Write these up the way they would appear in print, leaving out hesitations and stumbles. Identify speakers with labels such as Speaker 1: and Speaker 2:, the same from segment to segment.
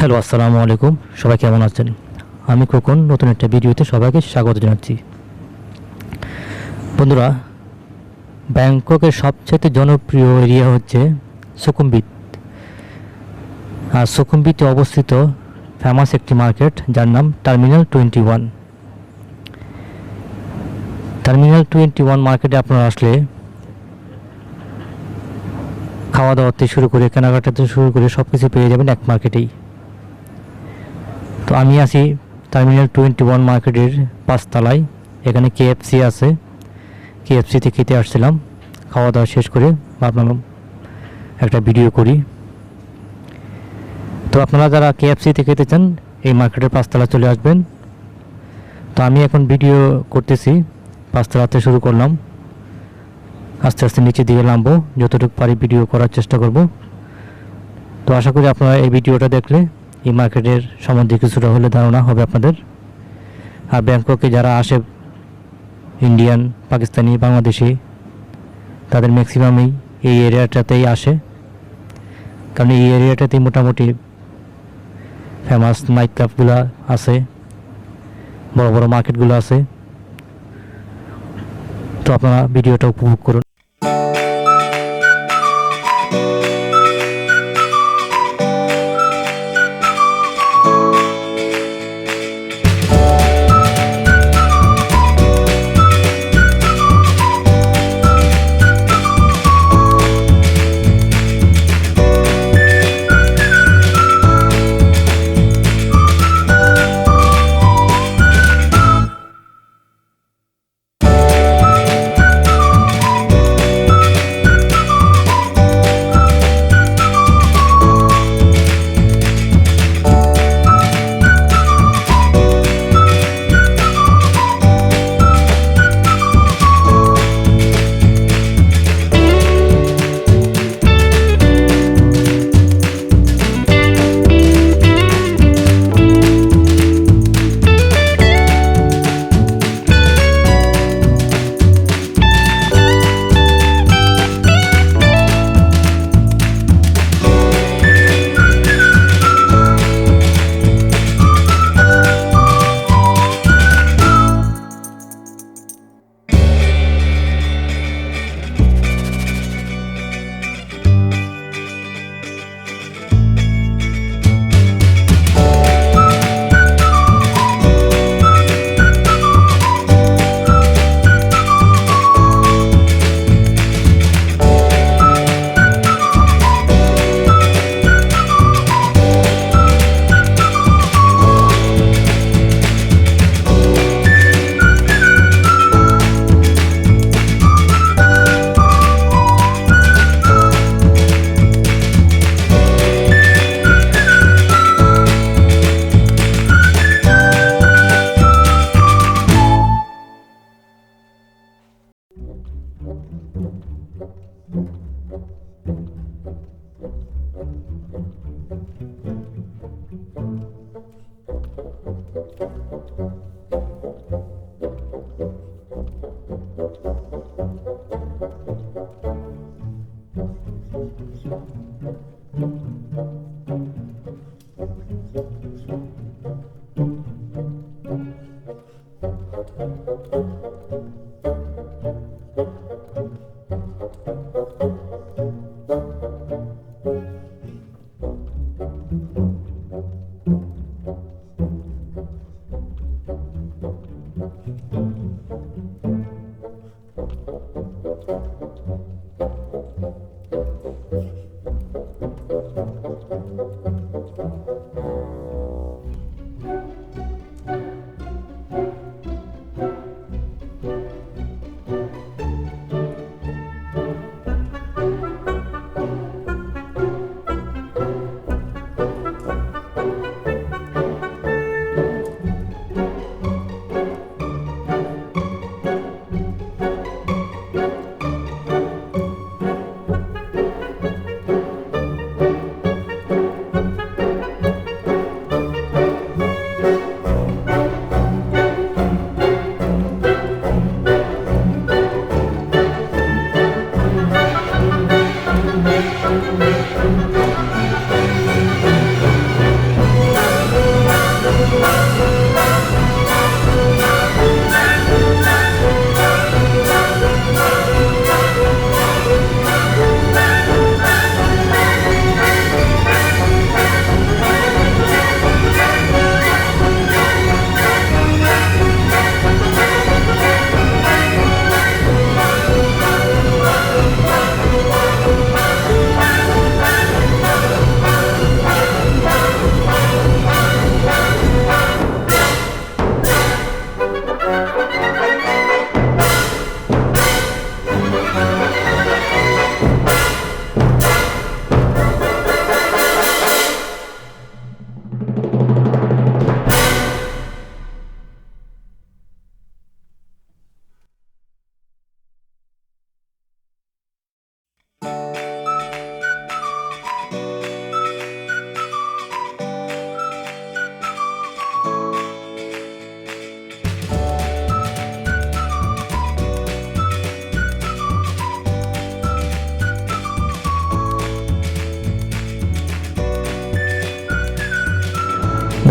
Speaker 1: Hello, আসসালামু আলাইকুম। সবাই কেমন আছেন? আমি খোকন, নতুন একটা ভিডিওতে সবাইকে স্বাগত জানাচ্ছি। বন্ধুরা, ব্যাংককের সবচেয়ে জনপ্রিয় এরিয়া হচ্ছে সুকুমবিট। আর সুকুমবিটে অবস্থিত ফেমাস একটি মার্কেট যার নাম টার্মিনাল 21। টার্মিনাল 21 মার্কেটে আপনারা আসলে খাওয়া দাওয়া থেকে শুরু করে কেনাকাটা থেকে শুরু করে সব কিছু পেয়ে যাবেন এক মার্কেটেই। তো আমি আছি টার্মিনাল 21 মার্কেটের 5 তলায়। এখানে কেএফসি আছে, কেএফসিতে খেতে আসছিলাম। খাওয়া দাওয়া শেষ করে ভাবলাম একটা ভিডিও করি। তো আপনারা যারা কেএফসিতে খেতে চান এই মার্কেটের 5 তলা চলে আসবেন। তো আমি এখন ভিডিও করতেছি, 5 তলাতে শুরু করলাম, আস্তে আস্তে নিচে দিকে নামবো, যতটুকু পারি ভিডিও করার চেষ্টা করব। তো আশা করি আপনারা এই ভিডিওটা দেখলে এই মার্কেটের সম্বন্ধে কিছুটা হলে ধারণা হবে আপনাদের। আর ব্যাংককে যারা আসে, ইন্ডিয়ান, পাকিস্তানি, বাংলাদেশি, তাদের ম্যাক্সিমামই এই এরিয়াটাতেই আসে, কারণ এই এরিয়াটাতেই মোটামুটি ফেমাস নাইট ক্লাবগুলো আছে, বড় বড় মার্কেটগুলো আছে। তো আপনারা ভিডিওটা উপভোগ করুন।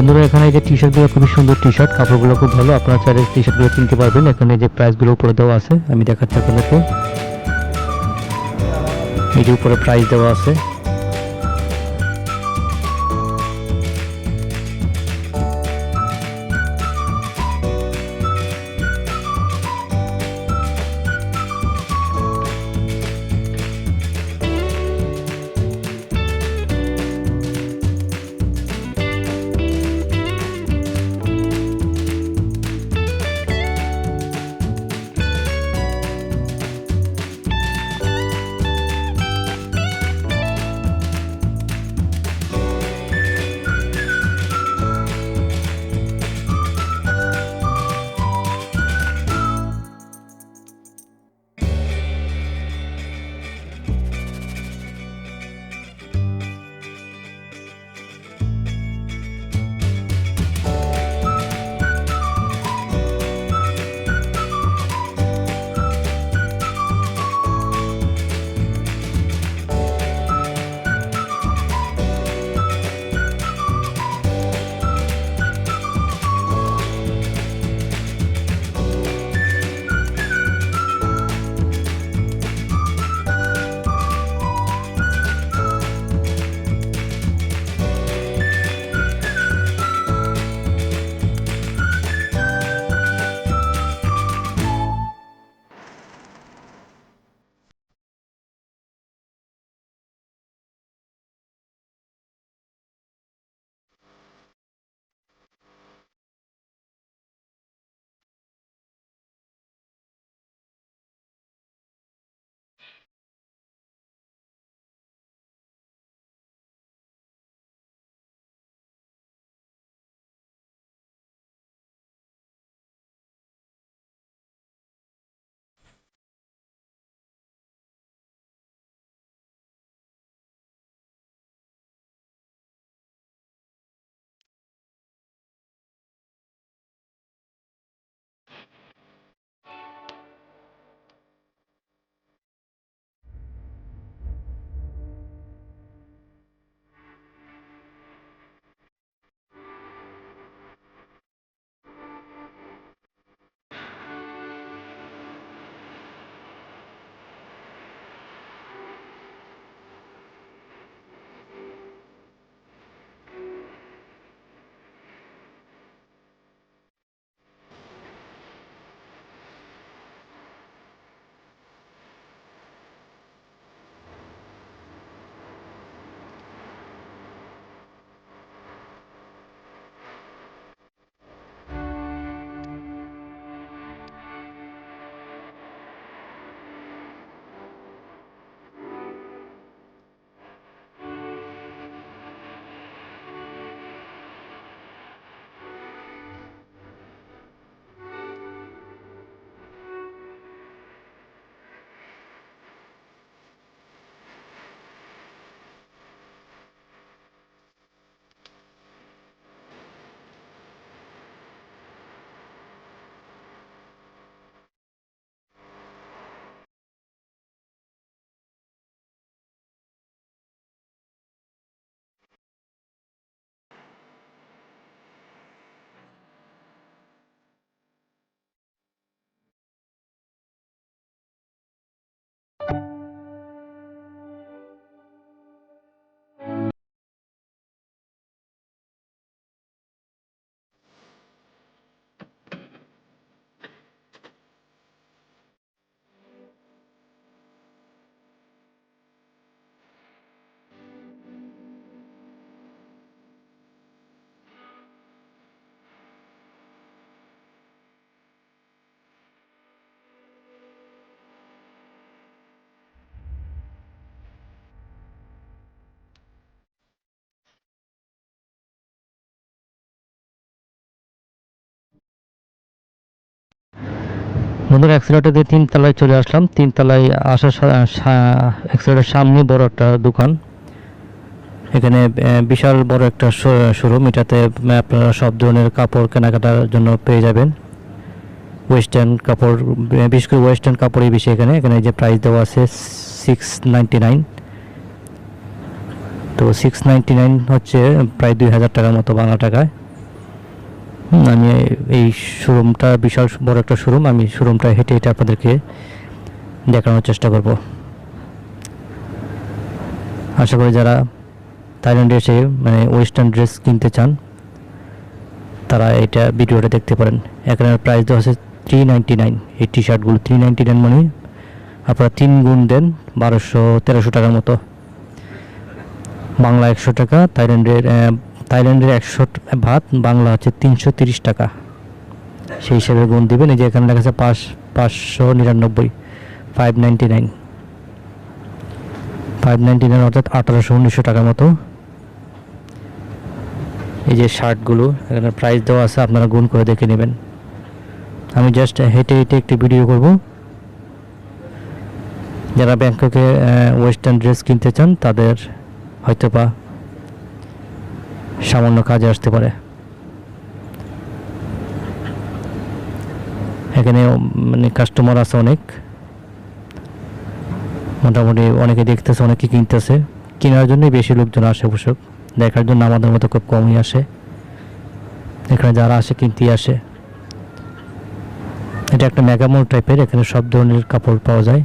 Speaker 1: বন্ধুরা এখানে এই যে টি শার্টগুলো খুবই সুন্দর টি শার্ট, কাপড়গুলো খুব ভালো, আপনারা চাইলে টি শার্টগুলো কিনতে পারবেন। এখানে যে প্রাইসগুলো উপরে দেওয়া আছে আমি দেখাচ্ছি আপনাদেরকে, এই যে উপরে প্রাইস দেওয়া আছে। বন্ধুরা অ্যাক্সিলেটর দিয়ে 3 তলায় চলে আসলাম। 3 তলায় আসার অ্যাক্সিলেটরের সামনে বড় একটা দোকান, এখানে বিশাল বড় একটা শোরুম। এটাতে আপনারা সব ধরনের কাপড় কেনাকাটার জন্য পেয়ে যাবেন। ওয়েস্টার্ন কাপড়, বিশেষ করে ওয়েস্টার্ন কাপড়ই বেশি এখানে। এখানে যে প্রাইস দেওয়া আছে 699, তো 699 হচ্ছে প্রায় 2000 টাকার মতো বাংলা টাকায়। আমি এই শোরুমটা বিশাল বড় একটা শোরুম, আমি শোরুমটা হেঁটে হেঁটে আপনাদেরকে দেখানোর চেষ্টা করব। আশা করি যারা থাইল্যান্ডে এসে মানে ওয়েস্টার্ন ড্রেস কিনতে চান তারা এটা ভিডিওটা দেখতে পারেন। এখানে প্রাইস দেওয়া আছে 399। এই টি শার্টগুলো 399 মানে আপনারা 3 গুণ দেন 1200-1300 টাকার মতো, বাংলা 100 টাকা, থাইল্যান্ডের 100 ভাত, বাংলা হচ্ছে 330 টাকা। সেই হিসাবে গুণ দিবেন। এই যে এখানে লেখা আছে 599, 599, 599 অর্থাৎ 1800-1900 টাকার মতো। এই যে শার্টগুলো এখানে প্রাইস দেওয়া আছে, আপনারা গুণ করে দেখে নেবেন। আমি জাস্ট হেঁটে হেঁটে একটি ভিডিও করব। যারা ব্যাংককে ওয়েস্টার্ন ড্রেস কিনতে চান তাদের হয়তো বা সামান্য কাজে আসতে পারে। এখানে মানে কাস্টমার আছে অনেক, মোটামুটি অনেকে দেখতেছে, অনেকে কিনতেছে। কেনার জন্যই বেশি লোকজন আসে, অবশ্য দেখার জন্য আমাদের মতো খুব কমই আসে। এখানে যারা আসে কিনতেই আসে। এটা একটা মেগামল টাইপের, এখানে সব ধরনের কাপড় পাওয়া যায়।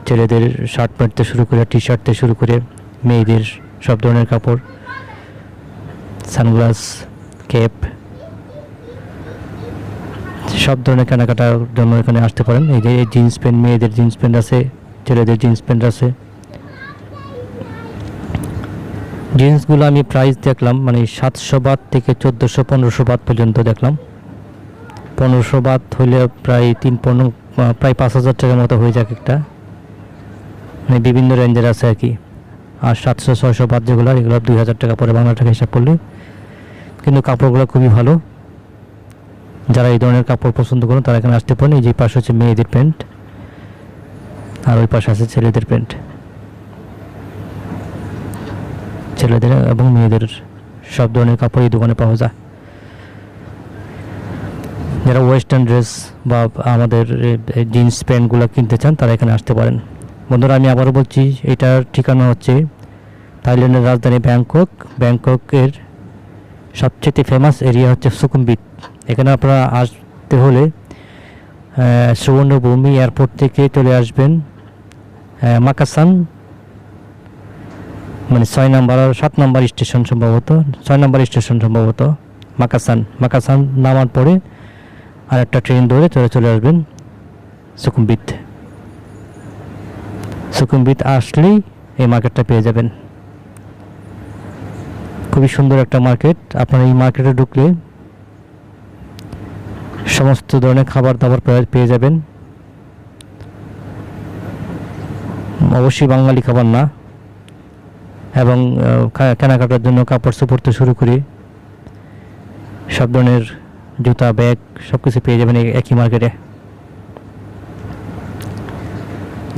Speaker 1: ছেলেদের শার্ট প্যান্ট থেকে শুরু করে টি শার্ট থেকে শুরু করে মেয়েদের সব ধরনের কাপড়, সানগ্লাস, ক্যাপ, সব ধরনের কেনাকাটার জন্য এখানে আসতে পারেন। এই যে জিন্স প্যান্ট, মেয়েদের জিন্স প্যান্ট আছে, ছেলেদের জিন্স প্যান্ট আছে। জিন্সগুলো আমি প্রাইস দেখলাম মানে 700 বাত থেকে 1400-1500 বাত পর্যন্ত দেখলাম। 1500 বাত হলে প্রায় 5,000 টাকার মতো হয়ে যাক একটা, মানে বিভিন্ন রেঞ্জের আছে আর কি। আর 700-600 বাত যেগুলো, এগুলো 2000 টাকা পরে বাংলা টাকা হিসাব করলে। কিন্তু কাপড়গুলো খুবই ভালো। যারা এই ধরনের কাপড় পছন্দ করেন তারা এখানে আসতে পারেন। এই যে পাশে হচ্ছে মেয়েদের প্যান্ট, আর ওই পাশে আছে ছেলেদের প্যান্ট। ছেলেদের এবং মেয়েদের সব ধরনের কাপড় এই দোকানে পাওয়া যায়। যারা ওয়েস্টার্ন ড্রেস বা আমাদের জিন্স প্যান্টগুলো কিনতে চান তারা এখানে আসতে পারেন। বন্ধুরা, আমি আবারও বলছি, এটার ঠিকানা হচ্ছে থাইল্যান্ডের রাজধানী ব্যাংকক। ব্যাংককের সবচেয়ে ফেমাস এরিয়া হচ্ছে সুকুমবিট। এখানে আপনারা আসতে হলে সুবর্ণভূমি এয়ারপোর্ট থেকে চলে আসবেন মাকাসান, মানে 7 নম্বর স্টেশন সম্ভবত, 6 নম্বর স্টেশন সম্ভবত মাকাসান নামার পরে আর একটা ট্রেন ধরে চলে আসবেন সুকুমবিট আসলেই এই মার্কেটটা পেয়ে যাবেন। খুবই সুন্দর একটা মার্কেট। আপনারা এই মার্কেটে ঢুকলে সমস্ত ধরনের খাবার দাবার পেয়ে যাবেন। অবশ্যই বাঙালি খাবার না, এবং কেনাকাটার জন্য কাপড় চোপড় থেকে শুরু করে সব ধরনের জুতা, ব্যাগ সব কিছু পেয়ে যাবেন একই মার্কেটে।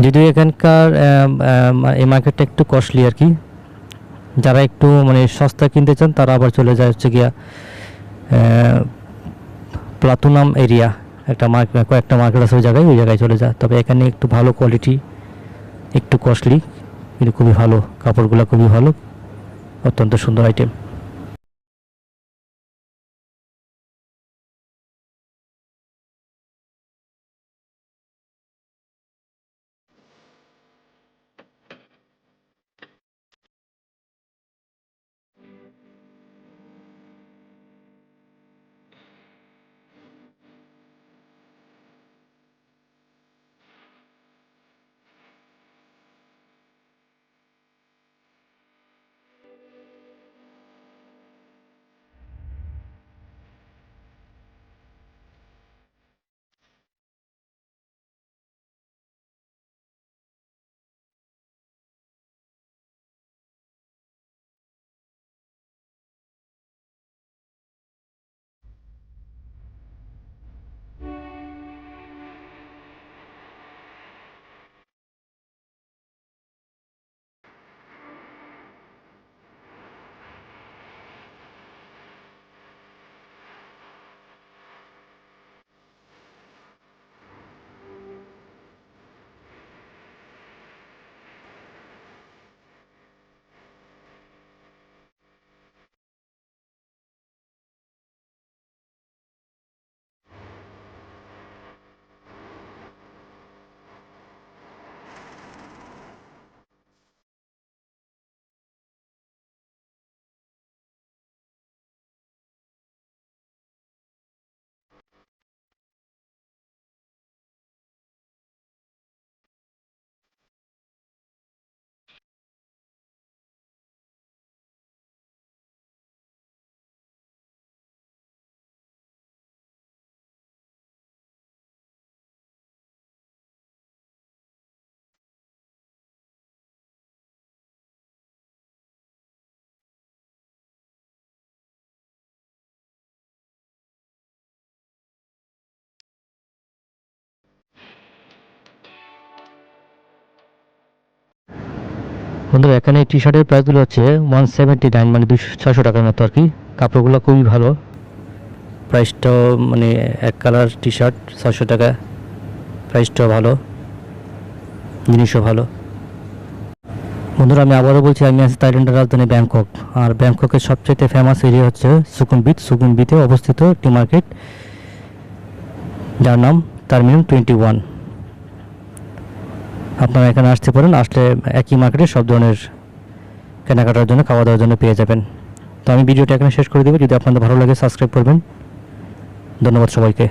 Speaker 1: যদিও এখানকার এই মার্কেটটা একটু কস্টলি আর কি। যারা একটু মানে সস্তা কিনতে চান তারা আবার চলে যায় হচ্ছে গিয়া প্লাতুনাম এরিয়া, কয়েকটা মার্কেট আছে ওই জায়গায় চলে যায়। তবে এখানে একটু ভালো কোয়ালিটি, একটু কস্টলি, কিন্তু খুবই ভালো, কাপড়গুলো খুবই ভালো, অত্যন্ত সুন্দর আইটেম। বন্ধুরা এখানে টি শার্টের প্রাইসগুলো হচ্ছে 179, মানে 600 টাকার মতো আর কি। কাপড়গুলো খুবই ভালো, প্রাইসটাও মানে এক কালার টি শার্ট 600 টাকা, প্রাইসটাও ভালো, জিনিসও ভালো। বন্ধুরা আমি আবারও বলছি, আমি আছি থাইল্যান্ডের রাজধানী ব্যাংকক। আর ব্যাংককের সবচেয়ে ফেমাস এরিয়া হচ্ছে সুকুমবিতে অবস্থিত টি মার্কেট, যার নাম টার্মিনাল 21। আপনারা এখানে আসতে পারেন, আসলে একই মার্কেটে সব ধরনের কেনাকাটার জন্য, খাওয়া দাওয়ার জন্য পেয়ে যাবেন। তো আমি ভিডিওটা এখানে শেষ করে দেবো। যদি আপনাদের ভালো লাগে সাবস্ক্রাইব করবেন। ধন্যবাদ সবাইকে।